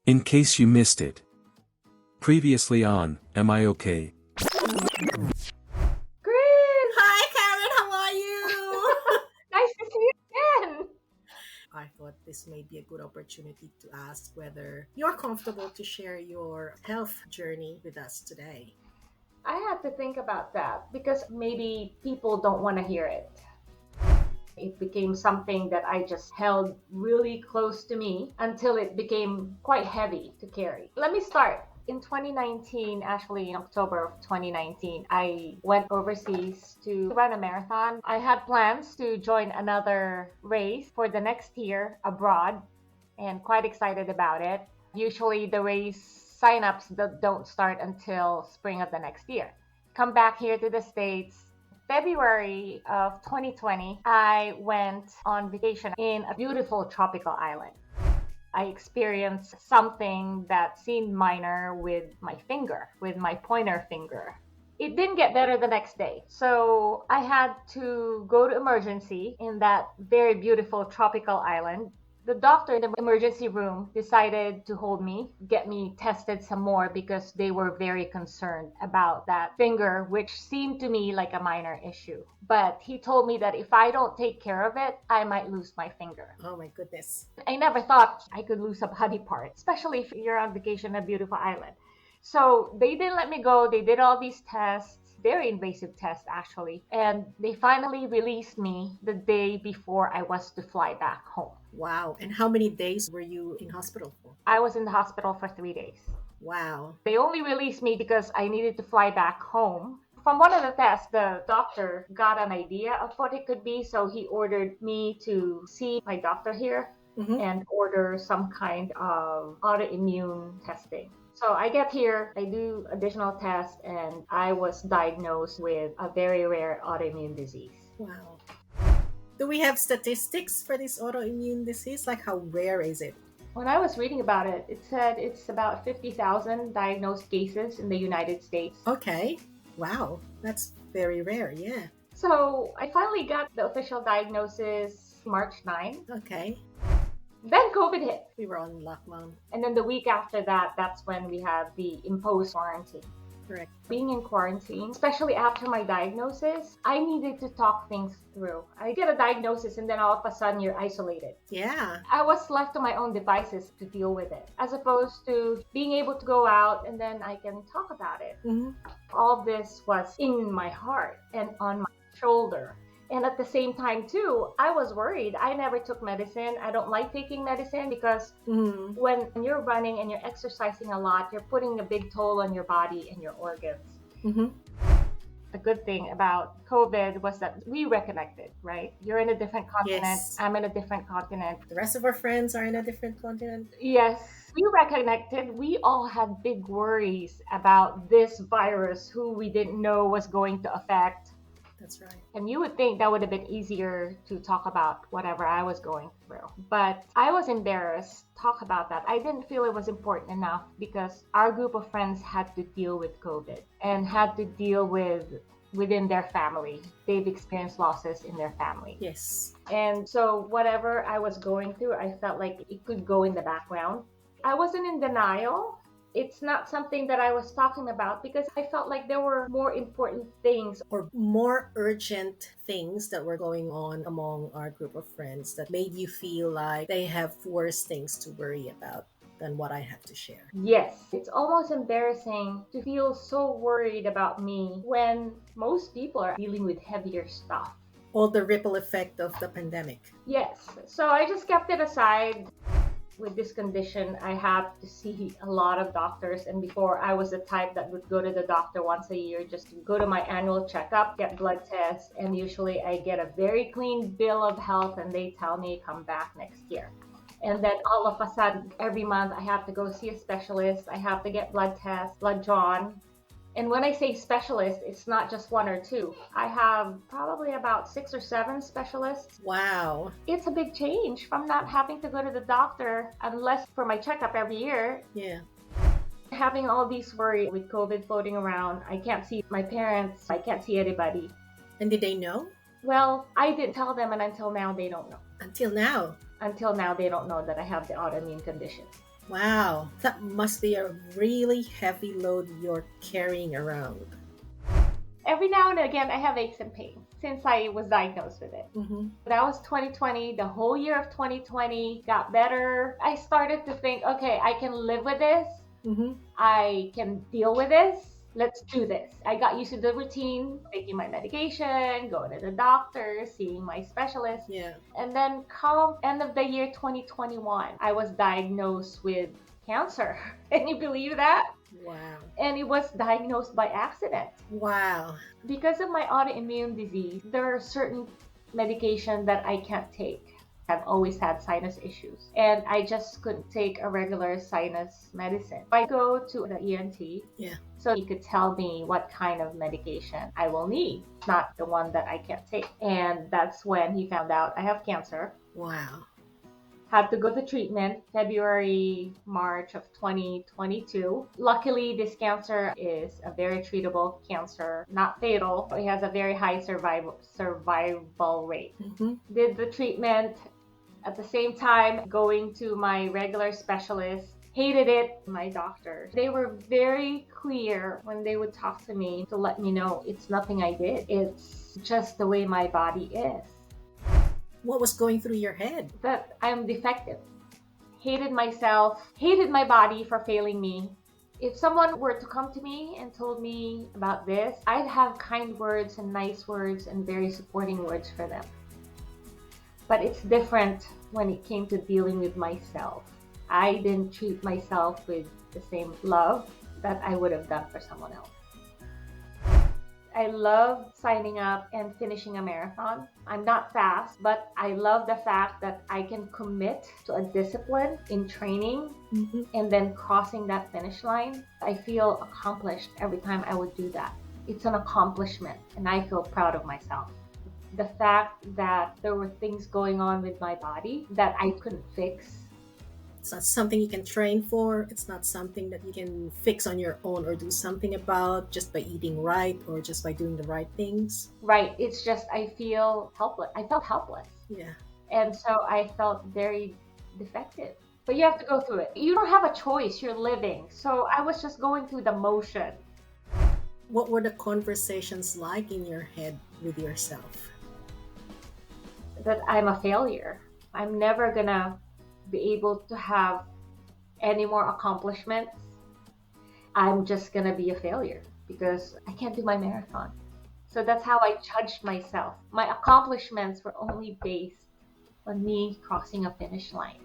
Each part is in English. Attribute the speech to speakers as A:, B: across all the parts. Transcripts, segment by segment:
A: In case you missed it. Previously on, Am I Okay?
B: Chris!
C: Hi, Karen. How are you?
B: Nice to see you again!
C: I thought this may be a good opportunity to ask whether you're comfortable to share your health journey with us today.
B: I had to think about that because maybe people don't want to hear it. It became something that I just held really close to me until it became quite heavy to carry. Let me start. In 2019, actually in October of 2019, I went overseas to run a marathon. I had plans to join another race for the next year abroad and quite excited about it. Usually the race signups don't start until spring of the next year. Come back here to the States. February of 2020, I went on vacation in a beautiful tropical island. I experienced something that seemed minor with my finger, with my pointer finger. It didn't get better the next day. So I had to go to emergency in that very beautiful tropical island. The doctor in the emergency room decided to hold me, get me tested some more because they were very concerned about that finger, which seemed to me like a minor issue. But he told me that if I don't take care of it, I might lose my finger.
C: Oh my goodness.
B: I never thought I could lose a body part, especially if you're on vacation in a beautiful island. So they didn't let me go. They did all these tests, very invasive tests actually, and they finally released me the day before I was to fly back home.
C: Wow. And how many days were you in hospital for?
B: I was in the hospital for 3 days.
C: Wow.
B: They only released me because I needed to fly back home. From one of the tests, the doctor got an idea of what it could be, so he ordered me to see my doctor here
C: Mm-hmm.
B: and order some kind of autoimmune testing. So I get here, I do additional tests, and I was diagnosed with a very rare autoimmune disease.
C: Wow. Do we have statistics for this autoimmune disease? Like, how rare is it?
B: When I was reading about it, it said it's about 50,000 diagnosed cases in the United States.
C: Okay. Wow. That's very rare. Yeah.
B: So I finally got the official diagnosis March 9.
C: Okay.
B: Then COVID hit.
C: We were on lockdown.
B: And then the week after that, that's when we had the imposed quarantine.
C: Correct.
B: Being in quarantine, especially after my diagnosis, I needed to talk things through. I get a diagnosis and then all of a sudden you're isolated.
C: Yeah.
B: I was left to my own devices to deal with it, as opposed to being able to go out and then I can talk about it.
C: Mm-hmm.
B: All this was in my heart and on my shoulder. And at the same time, too, I was worried. I never took medicine. I don't like taking medicine because
C: Mm-hmm.
B: when you're running and you're exercising a lot, you're putting a big toll on your body and your organs.
C: Mm-hmm.
B: The good thing about COVID was that we reconnected, right? You're in a different continent.
C: Yes.
B: I'm in a different continent.
C: The rest of our friends are in a different continent.
B: Yes, we reconnected. We all had big worries about this virus, who we didn't know was going to affect.
C: That's right.
B: And you would think that would have been easier to talk about whatever I was going through. But I was embarrassed to talk about that. I didn't feel it was important enough because our group of friends had to deal with COVID and had to deal with within their family. They've experienced losses in their family.
C: Yes.
B: And so whatever I was going through, I felt like it could go in the background. I wasn't in denial. It's not something that I was talking about because I felt like there were more important things.
C: Or more urgent things that were going on among our group of friends that made you feel like they have worse things to worry about than what I have to share.
B: Yes, it's almost embarrassing to feel so worried about me when most people are dealing with heavier stuff.
C: All the ripple effect of the pandemic.
B: Yes, so I just kept it aside. With this condition, I have to see a lot of doctors. And before, I was the type that would go to the doctor once a year just to go to my annual checkup, get blood tests. And usually I get a very clean bill of health and they tell me come back next year. And then all of a sudden, every month I have to go see a specialist. I have to get blood tests, blood drawn. And when I say specialist, it's not just one or two. I have probably about 6 or 7 specialists.
C: Wow.
B: It's a big change from not having to go to the doctor unless for my checkup every year.
C: Yeah.
B: Having all these worry with COVID floating around, I can't see my parents, I can't see anybody.
C: And did they know?
B: Well, I didn't tell them, and until now they don't know.
C: Until now.
B: Until now they don't know that I have the autoimmune condition.
C: Wow, that must be a really heavy load you're carrying around.
B: Every now and again, I have aches and pains since I was diagnosed with it.
C: Mm-hmm.
B: That was 2020. The whole year of 2020 got better. I started to think, okay, I can live with this.
C: Mm-hmm.
B: I can deal with this. Let's do this. I got used to the routine, taking my medication, going to the doctor, seeing my specialist.
C: Yeah.
B: And then come end of the year 2021, I was diagnosed with cancer. Can you believe that?
C: Wow.
B: And it was diagnosed by accident.
C: Wow.
B: Because of my autoimmune disease, there are certain medication that I can't take. I've always had sinus issues, and I just couldn't take a regular sinus medicine. I go to the ENT,
C: Yeah.
B: so he could tell me what kind of medication I will need, not the one that I can't take. And that's when he found out I have cancer.
C: Wow.
B: Had to go to treatment February, March of 2022. Luckily, this cancer is a very treatable cancer, not fatal. It has a very high survival rate.
C: Mm-hmm.
B: Did the treatment at the same time going to my regular specialist. Hated it. My doctors, they were very clear when they would talk to me to let me know it's nothing I did. It's just the way my body is.
C: What was going through your head?
B: That I'm defective. Hated myself, hated my body for failing me. If someone were to come to me and told me about this, I'd have kind words and nice words and very supporting words for them. But it's different when it came to dealing with myself. I didn't treat myself with the same love that I would have done for someone else. I love signing up and finishing a marathon. I'm not fast, but I love the fact that I can commit to a discipline in training
C: Mm-hmm.
B: and then crossing that finish line. I feel accomplished every time I would do that. It's an accomplishment, and I feel proud of myself. The fact that there were things going on with my body that I couldn't fix.
C: It's not something you can train for. It's not something that you can fix on your own or do something about just by eating right or just by doing the right things.
B: Right. It's just I feel helpless. I felt helpless.
C: Yeah.
B: And so I felt very defective. But you have to go through it. You don't have a choice. You're living. So I was just going through the motion.
C: What were the conversations like in your head with yourself?
B: That I'm a failure. I'm never gonna be able to have any more accomplishments. I'm just gonna be a failure because I can't do my marathon. So that's how I judged myself. My accomplishments were only based on me crossing a finish line.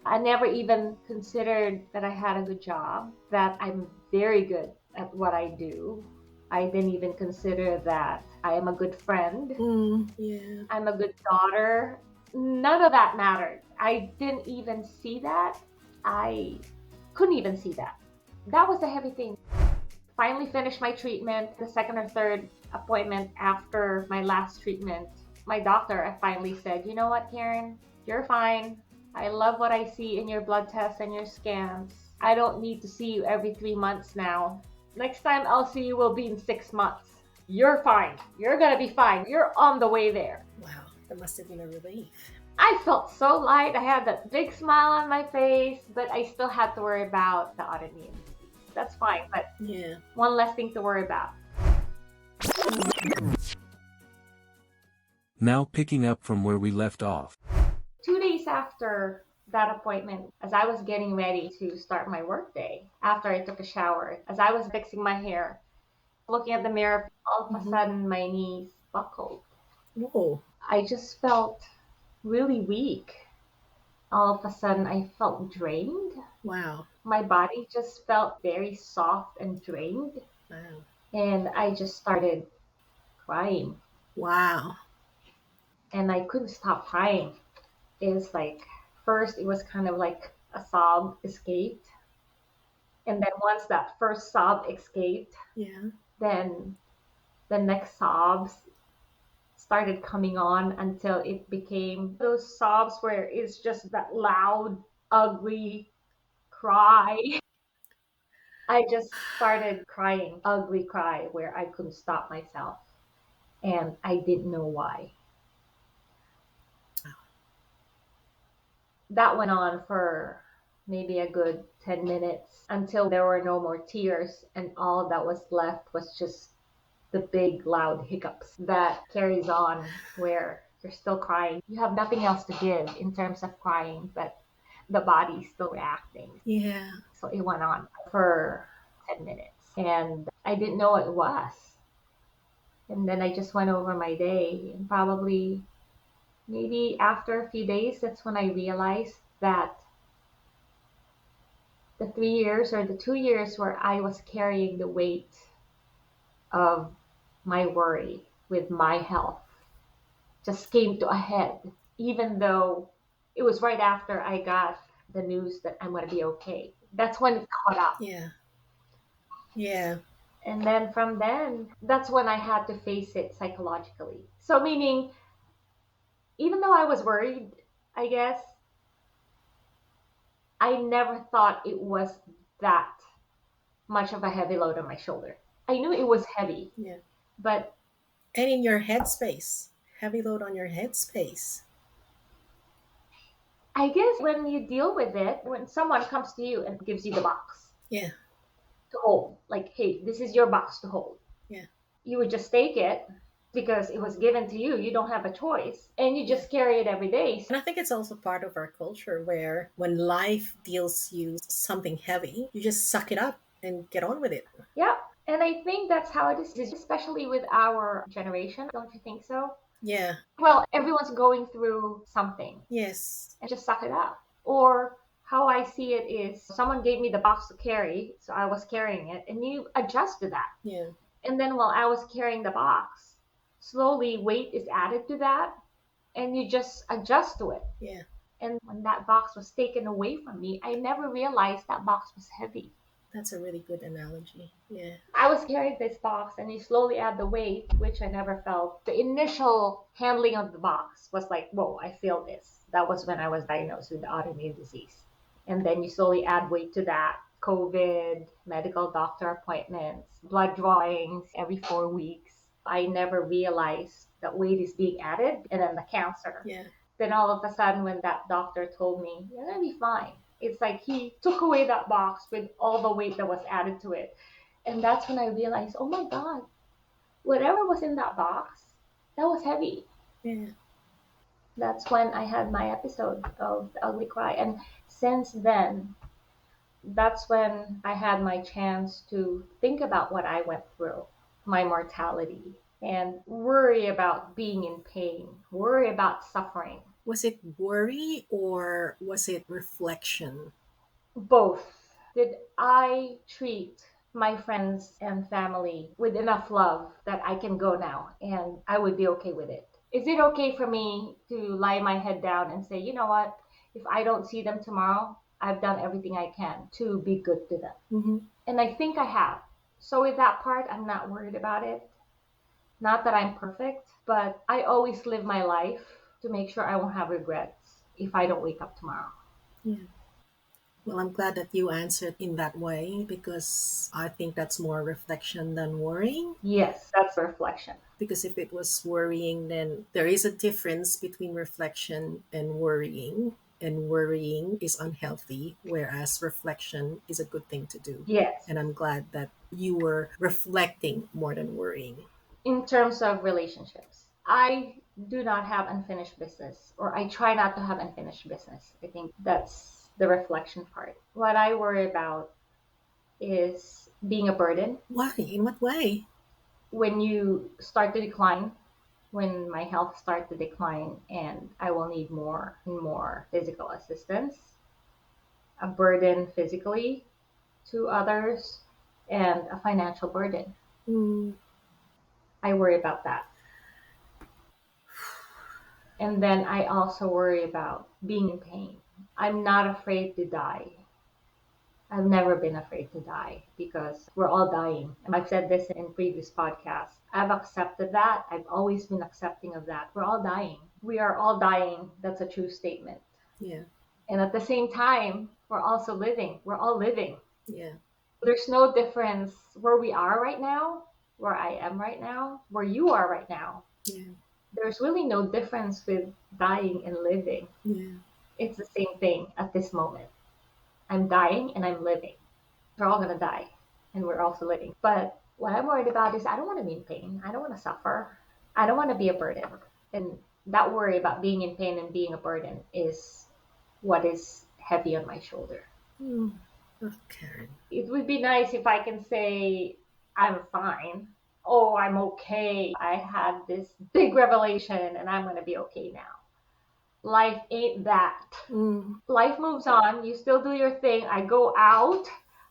B: I never even considered that I had a good job, that I'm very good at what I do. I didn't even consider that I am a good friend.
C: Yeah.
B: I'm a good daughter. None of that mattered. I didn't even see that. I couldn't even see that. That was the heavy thing. Finally finished my treatment, the second or third appointment after my last treatment. My doctor finally said, you know what, Karen? You're fine. I love what I see in your blood tests and your scans. I don't need to see you every 3 months now. Next time I'll see you will be in 6 months. You're fine. You're gonna be fine. You're on the way there.
C: Wow. That must have been a relief.
B: I felt so light. I had that big smile on my face, but I still had to worry about the autoimmune disease. That's fine, but
C: Yeah.
B: one less thing to worry about.
A: Now picking up from where we left off.
B: 2 days after that appointment, as I was getting ready to start my workday, after I took a shower, as I was fixing my hair, looking at the mirror, all of a sudden my knees buckled.
C: Whoa.
B: I just felt really weak. All of a sudden I felt drained.
C: Wow.
B: My body just felt very soft and drained.
C: Wow.
B: And I just started crying.
C: Wow.
B: And I couldn't stop crying. It's like, first it was kind of like a sob escaped. And then once that first sob escaped,
C: Yeah.
B: then the next sobs started coming on until it became those sobs where it's just that loud, ugly cry. I just started crying, ugly cry where I couldn't stop myself. And I didn't know why. That went on for maybe a good 10 minutes until there were no more tears, and all that was left was just the big loud hiccups that carries on where you're still crying. You have nothing else to give in terms of crying, but the body's still reacting.
C: Yeah.
B: So it went on for 10 minutes and I didn't know what it was. And then I just went over my day, and probably maybe after a few days, that's when I realized that the 3 years or the 2 years where I was carrying the weight of my worry with my health just came to a head, even though it was right after I got the news that I'm going to be okay. That's when it caught up.
C: Yeah. Yeah.
B: And then from then, that's when I had to face it psychologically. So, meaning, even though I was worried, I guess, I never thought it was that much of a heavy load on my shoulder. I knew it was heavy,
C: Yeah.
B: but
C: And in your headspace, heavy load on your headspace.
B: I guess when you deal with it, when someone comes to you and gives you the box
C: Yeah.
B: to hold, like, hey, this is your box to hold,
C: Yeah.
B: you would just take it because it was given to you. You don't have a choice. And you just carry it every day.
C: And I think it's also part of our culture where when life deals you something heavy, you just suck it up and get on with it.
B: Yeah. And I think that's how it is, especially with our generation. Don't you think so?
C: Yeah.
B: Well, everyone's going through something
C: Yes.
B: and just suck it up. Or how I see it is someone gave me the box to carry, so I was carrying it, and you adjust to that.
C: Yeah.
B: And then while I was carrying the box, slowly weight is added to that, and you just adjust to it.
C: Yeah.
B: And when that box was taken away from me, I never realized that box was heavy.
C: That's a really good analogy. Yeah.
B: I was carrying this box and you slowly add the weight, which I never felt. The initial handling of the box was like, whoa, I feel this. That was when I was diagnosed with the autoimmune disease. And then you slowly add weight to that. COVID, medical doctor appointments, blood drawings every 4 weeks. I never realized that weight is being added, and then the cancer.
C: Yeah.
B: Then all of a sudden, when that doctor told me, you're going to be fine, it's like he took away that box with all the weight that was added to it. And that's when I realized, oh my God, whatever was in that box, that was heavy.
C: Yeah.
B: That's when I had my episode of the ugly cry. And since then, that's when I had my chance to think about what I went through, my mortality, and worry about being in pain, worry about suffering.
C: Was it worry or was it reflection?
B: Both. Did I treat my friends and family with enough love that I can go now and I would be okay with it? Is it okay for me to lie my head down and say, you know what, if I don't see them tomorrow, I've done everything I can to be good to them?
C: Mm-hmm.
B: And I think I have. So with that part, I'm not worried about it. Not that I'm perfect, but I always live my life to make sure I won't have regrets if I don't wake up tomorrow.
C: Yeah. Well, I'm glad that you answered in that way because I think that's more reflection than worrying.
B: Yes, that's reflection.
C: Because if it was worrying, then there is a difference between reflection and worrying. And worrying is unhealthy, whereas reflection is a good thing to do.
B: Yes.
C: And I'm glad that you were reflecting more than worrying.
B: In terms of relationships, I do not have unfinished business, or I try not to have unfinished business. I think that's the reflection part. What I worry about is being a burden.
C: Why? In what way?
B: When you start to decline, when my health starts to decline and I will need more and more physical assistance, a burden physically to others, and a financial burden.
C: Mm,
B: I worry about that. And then I also worry about being in pain. I'm not afraid to die. I've never been afraid to die because we're all dying. And I've said this in previous podcasts. I've accepted that. I've always been accepting of that. We're all dying. We are all dying. That's a true statement.
C: yeah.
B: And at the same time, we're also living. We're all living.
C: Yeah.
B: There's no difference where we are right now, where I am right now, where you are right now.
C: Yeah.
B: There's really no difference with dying and living.
C: Yeah.
B: It's the same thing at this moment. I'm dying and I'm living. We're all going to die and we're also living. But what I'm worried about is I don't want to be in pain. I don't want to suffer. I don't want to be a burden. And that worry about being in pain and being a burden is what is heavy on my shoulder.
C: Hmm. Okay.
B: It would be nice if I can say, I'm fine. Oh, I'm okay. I had this big revelation and I'm going to be okay now. Life ain't that.
C: Mm.
B: Life moves on. You still do your thing. I go out.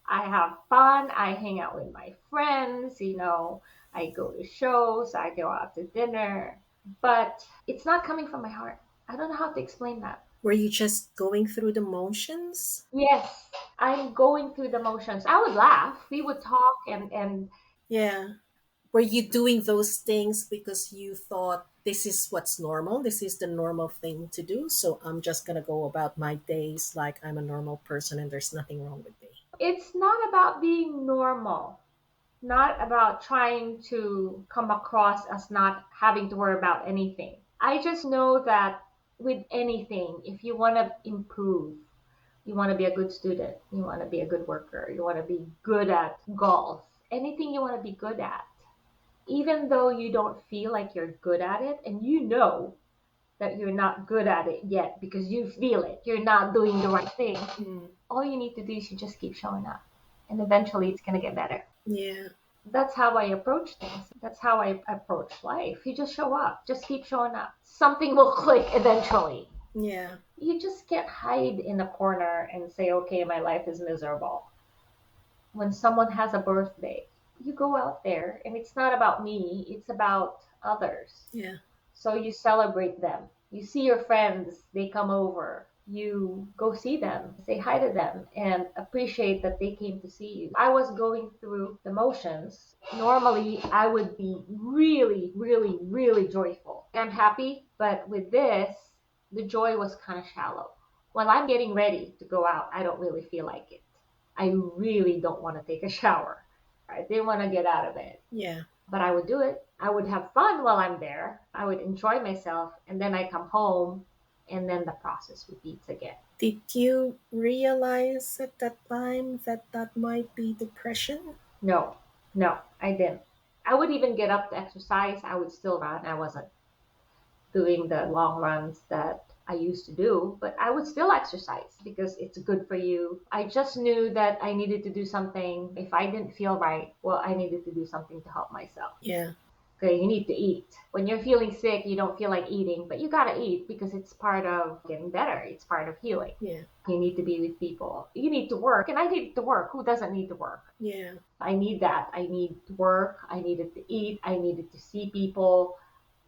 B: I have fun. I hang out with my friends. I go to shows. I go out to dinner. But it's not coming from my heart. I don't know how to explain that.
C: Were you just going through the motions?
B: Yes, I'm going through the motions. I would laugh. We would talk and
C: Yeah. Were you doing those things because you thought this is what's normal? This is the normal thing to do. So I'm just going to go about my days like I'm a normal person and there's nothing wrong with me.
B: it's not about being normal, not about trying to come across as not having to worry about anything. I just know that with anything, if you want to improve, you want to be a good student, you want to be a good worker, you want to be good at golf, anything you want to be good at, even though you don't feel like you're good at it and you know that you're not good at it yet because you feel it, you're not doing the right thing,
C: Mm.
B: all you need to do is you just keep showing up and eventually it's going to get better.
C: Yeah.
B: That's how I approach things. That's how I approach life. You just show up, just keep showing up. Something will click eventually.
C: Yeah.
B: You just can't hide in a corner and say, okay, my life is miserable. When someone has a birthday, you go out there and it's not about me, it's about others.
C: Yeah.
B: So you celebrate them. You see your friends, they come over. You go see them, say hi to them, and appreciate that they came to see you. I was going through the motions. Normally, I would be really, really, really joyful. I'm happy, but with this, the joy was kind of shallow. While I'm getting ready to go out, I don't really feel like it. I really don't want to take a shower. I didn't want to get out of bed,
C: Yeah.
B: but I would do it. I would have fun while I'm there. I would enjoy myself, and then I come home, and then the process repeats again.
C: Did you realize at that time that that might be depression?
B: No, no, I didn't. I would even get up to exercise. I would still run. I wasn't doing the long runs that I used to do, but I would still exercise because it's good for you. I just knew that I needed to do something. If I didn't feel right, well, I needed to do something to help myself.
C: Yeah.
B: Okay, you need to eat. When you're feeling sick, you don't feel like eating, but you gotta eat because it's part of getting better. It's part of healing.
C: Yeah.
B: You need to be with people. You need to work, and I need to work. Who doesn't need to work?
C: Yeah.
B: I need that. I need to work. I needed to eat. I needed to see people.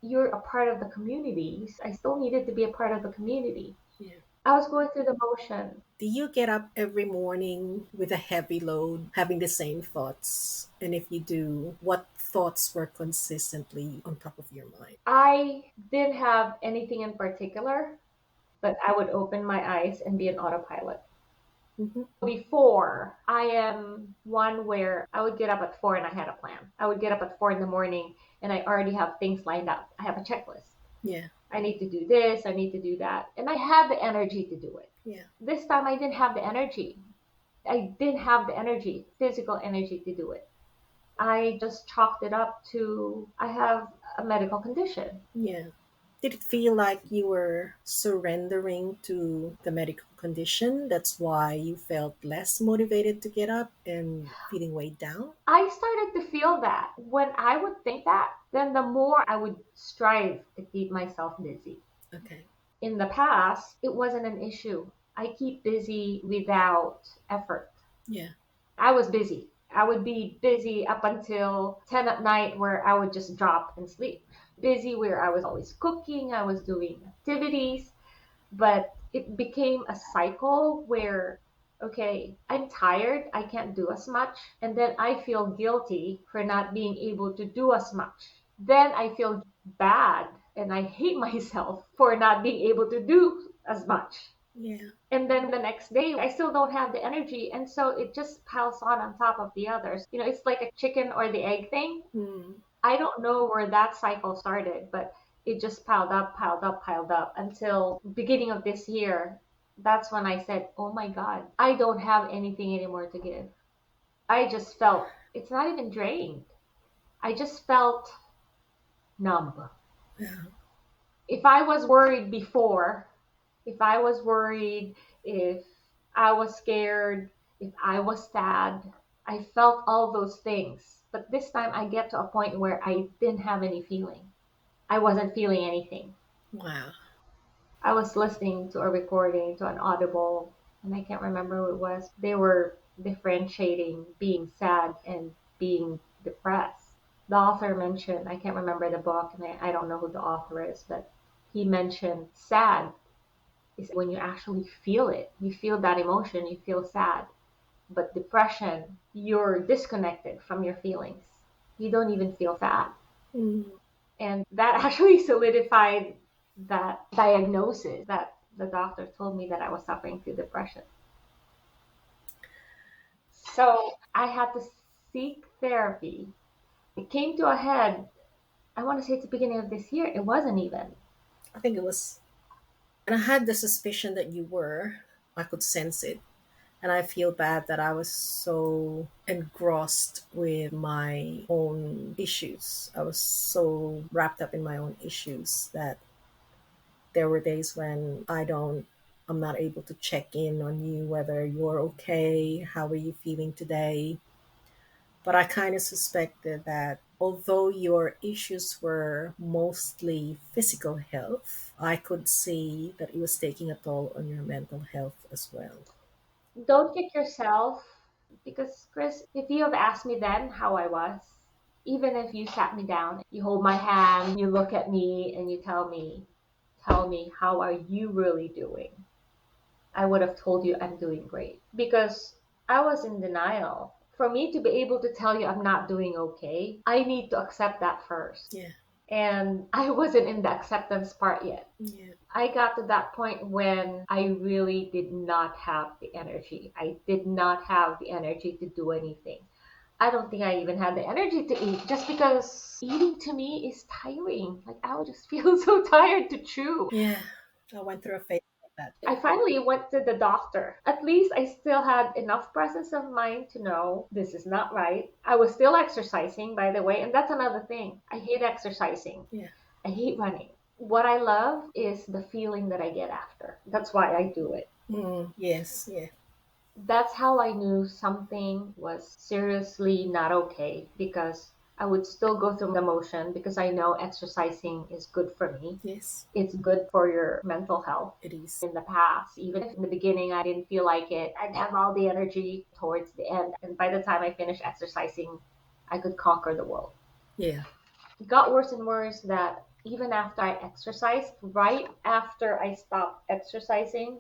B: You're a part of the community. I still needed to be a part of the community.
C: Yeah.
B: I was going through the motion.
C: Do you get up every morning with a heavy load, having the same thoughts? And if you do, what thoughts were consistently on top of your mind?
B: I didn't have anything in particular, but I would open my eyes and be an autopilot.
C: Mm-hmm.
B: Before, I am one where I would get up at 4 and I had a plan. I would get up at 4 in the morning and I already have things lined up. I have a checklist.
C: Yeah.
B: I need to do this, I need to do that. And I had the energy to do it.
C: Yeah.
B: This time I didn't have the energy. I didn't have the energy, physical energy to do it. I just chalked it up to I have a medical condition.
C: Yeah. Did it feel like you were surrendering to the medical condition? That's why you felt less motivated to get up and feeling weighed down?
B: I started to feel that. When I would think that, then the more I would strive to keep myself busy.
C: Okay.
B: In the past, it wasn't an issue. I keep busy without effort.
C: Yeah.
B: I was busy. I would be busy up until 10 at night where I would just drop and sleep. Busy where I was always cooking, I was doing activities, but it became a cycle where, okay, I'm tired, I can't do as much, and then I feel guilty for not being able to do as much. Then I feel bad and I hate myself for not being able to do as much.
C: Yeah.
B: And then the next day, I still don't have the energy. And so it just piles on top of the others. It's like a chicken or the egg thing.
C: Hmm.
B: I don't know where that cycle started, but it just piled up, piled up, piled up until beginning of this year. That's when I said, oh my God, I don't have anything anymore to give. I just felt, it's not even drained. I just felt numb.
C: Yeah.
B: If I was worried before, if I was worried, if I was scared, if I was sad, I felt all those things. But this time I get to a point where I didn't have any feeling. I wasn't feeling anything.
C: Wow.
B: I was listening to a recording, to an audible, and I can't remember who it was. They were differentiating being sad and being depressed. The author mentioned, I can't remember the book, and I don't know who the author is, but he mentioned sad is when you actually feel it. You feel that emotion, you feel sad. But depression, you're disconnected from your feelings. You don't even feel sad.
C: Mm.
B: And that actually solidified that diagnosis that the doctor told me that I was suffering through depression. So I had to seek therapy. It came to a head, I want to say at the beginning of this year. It wasn't even.
C: I think it was, and I had the suspicion that you were. I could sense it. And I feel bad that I was so engrossed with my own issues. I was so wrapped up in my own issues that there were days when I'm not able to check in on you, whether you're okay, how are you feeling today. But I kind of suspected that although your issues were mostly physical health, I could see that it was taking a toll on your mental health as well.
B: Don't kick yourself because, Chris, if you have asked me then how I was, even if you sat me down, you hold my hand, you look at me, and you tell me, how are you really doing? I would have told you I'm doing great because I was in denial. For me to be able to tell you I'm not doing okay, I need to accept that first.
C: Yeah.
B: And I wasn't in the acceptance part yet.
C: Yeah.
B: I got to that point when I really did not have the energy. I did not have the energy to do anything. I don't think I even had the energy to eat just because eating to me is tiring. Like I would just feel so tired to chew.
C: Yeah. I went through a phase like that.
B: I finally went to the doctor. At least I still had enough presence of mind to know this is not right. I was still exercising, by the way, and that's another thing. I hate exercising.
C: Yeah.
B: I hate running. What I love is the feeling that I get after. That's why I do it.
C: Yes. Yeah.
B: That's how I knew something was seriously not okay because I would still go through the motion because I know exercising is good for me.
C: Yes.
B: It's good for your mental health.
C: It is.
B: In the past, even if in the beginning I didn't feel like it, I'd have all the energy towards the end. And by the time I finished exercising, I could conquer the world.
C: Yeah.
B: It got worse and worse that even after I exercised, right after I stopped exercising,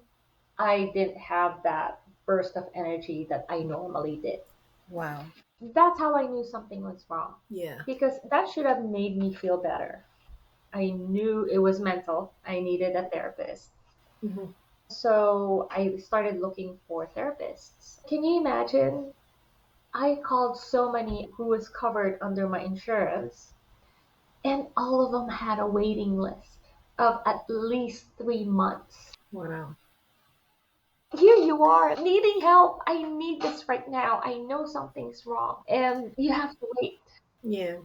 B: I didn't have that burst of energy that I normally did.
C: Wow.
B: That's how I knew something was wrong
C: Yeah.
B: because that should have made me feel better. I knew it was mental. I needed a therapist.
C: Hmm.
B: So I started looking for therapists. Can you imagine? I called so many who was covered under my insurance, and all of them had a waiting list of at least 3 months.
C: Wow.
B: Here you are needing help. I need this right now. I know something's wrong, and you have to wait.
C: Yeah.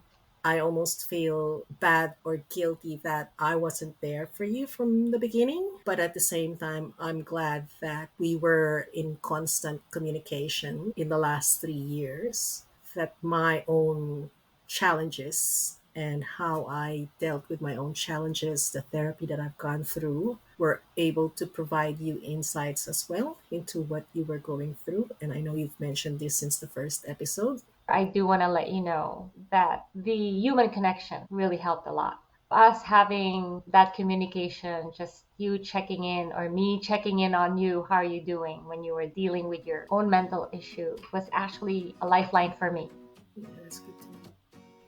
C: I almost feel bad or guilty that I wasn't there for you from the beginning. But at the same time, I'm glad that we were in constant communication in the last 3 years, that my own challenges and how I dealt with my own challenges, the therapy that I've gone through, were able to provide you insights as well into what you were going through. And I know you've mentioned this since the first episode.
B: I do want to let you know that the human connection really helped a lot. Us having that communication, just you checking in or me checking in on you, how are you doing when you were dealing with your own mental issue, was actually a lifeline for me.
C: Yeah, that's good to know.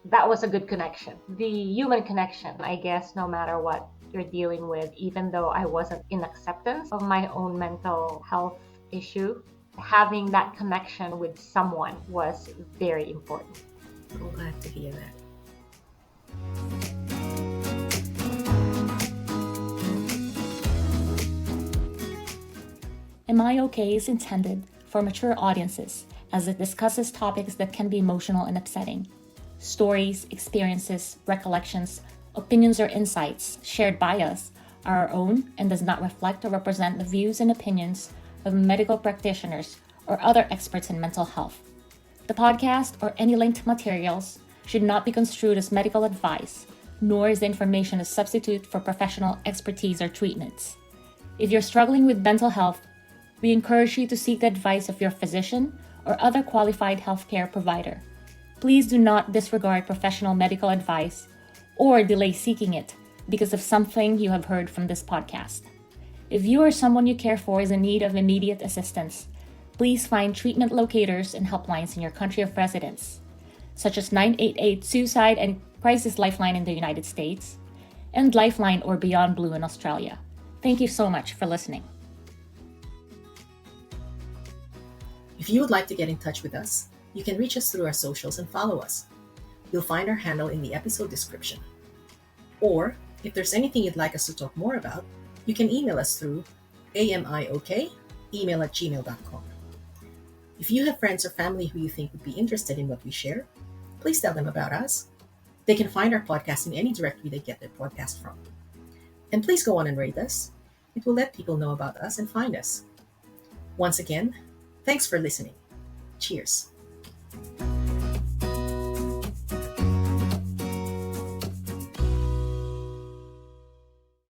B: That was a good connection. The human connection, I guess, no matter what you're dealing with, even though I wasn't in acceptance of my own mental health issue, having that connection with someone was very important.
C: I'm glad to hear that.
D: Am I Okay is intended for mature audiences as it discusses topics that can be emotional and upsetting. Stories, experiences, recollections, opinions, or insights shared by us are our own and does not reflect or represent the views and opinions of medical practitioners or other experts in mental health. The podcast or any linked materials should not be construed as medical advice, nor is the information a substitute for professional expertise or treatments. If you're struggling with mental health, we encourage you to seek the advice of your physician or other qualified healthcare provider. Please do not disregard professional medical advice or delay seeking it because of something you have heard from this podcast. If you or someone you care for is in need of immediate assistance, please find treatment locators and helplines in your country of residence, such as 988 Suicide and Crisis Lifeline in the United States, and Lifeline or Beyond Blue in Australia. Thank you so much for listening.
C: If you would like to get in touch with us, you can reach us through our socials and follow us. You'll find our handle in the episode description. Or, if there's anything you'd like us to talk more about, you can email us through amiok@gmail.com. If you have friends or family who you think would be interested in what we share, please tell them about us. They can find our podcast in any directory they get their podcast from. And please go on and rate us. It will let people know about us and find us. Once again, thanks for listening. Cheers.